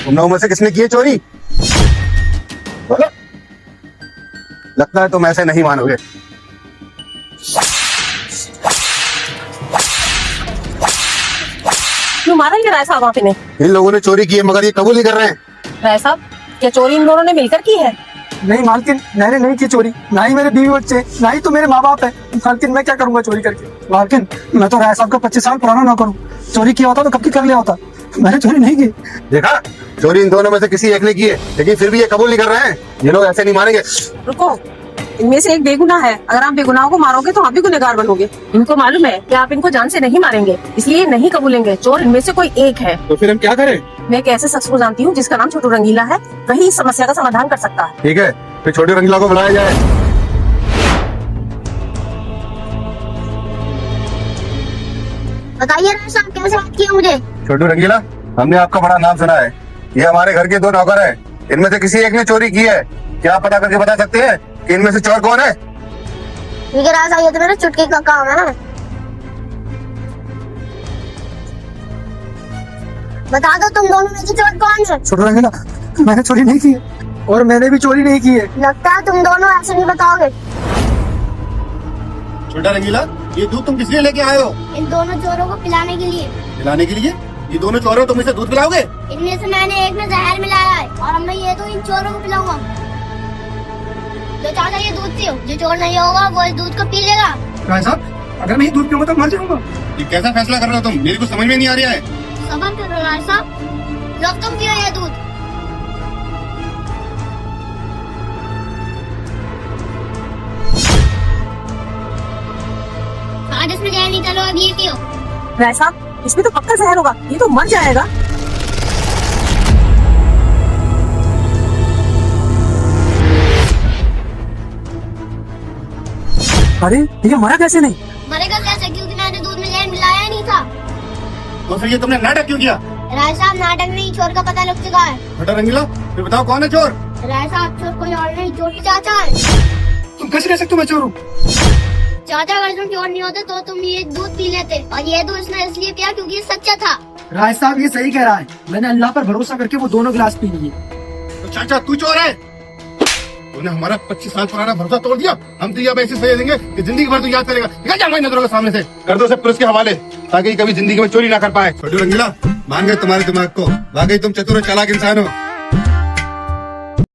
तुम लोगों में से किसने की है चोरी? बोलो। लगता है तुम ऐसे नहीं मानोगे। क्यों मारा ये राय साहब आपने? इन लोगों ने चोरी की है मगर ये कबूल नहीं कर रहे हैं। राय साहब, क्या चोरी इन दोनों ने मिलकर की है? नहीं मालकिन, मैंने नहीं की चोरी, ना ही मेरे बीवी बच्चे, ना ही तो मेरे माँ बाप है। मालकिन मैं क्या करूंगा चोरी करके? मालकिन मैं तो राय साहब का 25 साल पुराना नौकर हूँ। चोरी किया होता तो कब की कर लिया होता। मैंने चोरी नहीं की। देखा, चोरी इन दोनों में से किसी एक ने की है, लेकिन फिर भी ये कबूल नहीं कर रहे हैं। ये लोग ऐसे नहीं मानेंगे। रुको, इनमें से एक बेगुनाह है। अगर आप बेगुनाह को मारोगे तो आप भी गुनहगार बनोगे। इनको मालूम है कि आप इनको जान से नहीं मारेंगे, इसलिए नहीं कबूलेंगे। चोर इनमें से कोई एक है। तो फिर हम क्या करें? मैं एक ऐसे शख्स को जानती हूँ जिसका नाम छोटू रंगीला है, वही इस समस्या का समाधान कर सकता है। ठीक है, फिर छोटे रंगीला को बुलाया जाए। बताइए राय साहब, कैसे बात किया मुझे? छोटू रंगीला, हमने आपका बड़ा नाम सुना है। ये हमारे घर के 2 नौकर हैं। इनमें से किसी एक ने चोरी की है। क्या आप पता करके बता सकते हैं कि इनमें से चोर कौन है? ठीक है राय साहब, ये तो मेरा चुटकी का काम है ना। बता दो तुम दोनों में से चोर कौन है? छोटा रंगीला, मैंने चोरी नहीं की है और मैंने भी चोरी नहीं की है। लगता है तुम दोनों ऐसे नहीं बताओगे। छोटा रंगीला, ये दूध तुम किस लिए लेके आए हो? इन दोनों चोरों को पिलाने के लिए। पिलाने के लिए? ये दोनों चोर हो, तुम इसे दूध पिलाओगे? इनमें से मैंने एक में जहर मिलाया है और अब मैं ये तो इन चोरों को पिलाऊंगा। जो चाचा ये दूध पियो, जो चोर नहीं होगा वो इस दूध को पी लेगा। राय साहब, अगर मैं ये दूध पीऊंगा तो मर जाऊंगा। ये कैसा फैसला कर रहे हो तुम? मेरी कुछ समझ में नहीं आ रहा है। सबर करो राय साहब, लो तुम पियो ये दूध। आज इसमें जहर नहीं, चलो अब ये पियो। राय साहब, इसमें तो पक्का जहर होगा, ये तो मर जाएगा। अरे ये मरा कैसे नहीं? मरेगा कैसे? क्योंकि मैंने दूध में जहर मिलाया नहीं था। तो फिर ये तुमने नाटक क्यों किया? राय साहब, नाटक नहीं, चोर का पता लग चुका है। छोटा रंगीला, फिर बताओ कौन है चोर? राय साहब, चोर कोई और नहीं, चोर चाचा है। तुम कैसे कह सकते हो मैं चोर हूँ? चाचा, अगर तुम चोर नहीं होते तो तुम ये दूध पी लेते, और ये दूध इसने इसलिए पिया क्योंकि ये सच्चा था। राय साहब ये सही कह रहा है, मैंने अल्लाह पर भरोसा करके वो दोनों गिलास पी लिए। तो चाचा तू चोर है? तूने हमारा 25 साल पुराना भरोसा तोड़ दिया। हम तुझे अब ऐसी सजा देंगे कि जिंदगी भर तू याद करेगा। निकल जा हमारी नजरों के सामने से। कर दो उसे पुलिस के हवाले, ताकि कभी जिंदगी में चोरी ना कर पाए। छोटू रंगीला, मान गए तुम्हारे दिमाग को। वाकई तुम चतुर और चालाक इंसान हो।